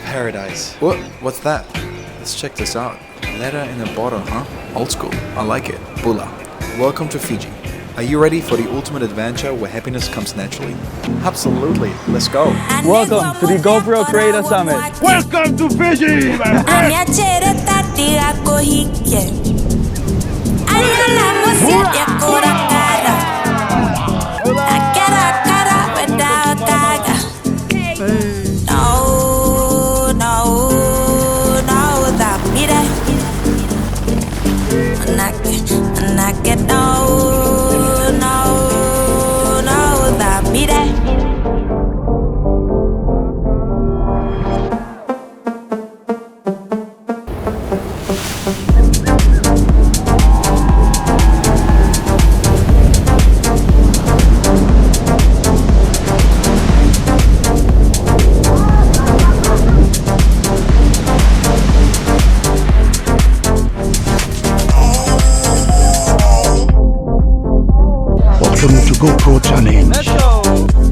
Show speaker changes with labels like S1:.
S1: Paradise. What's that? Let's check this out. Letter in a bottle, huh? Old school. I like it. Bula. Welcome to Fiji. Are you ready for the ultimate adventure where happiness comes naturally? Absolutely. Let's go.
S2: Welcome to the Gopro Creator Summit.
S3: Welcome to Fiji, my friend! Welcome to GoPro Challenge.
S2: Let's go!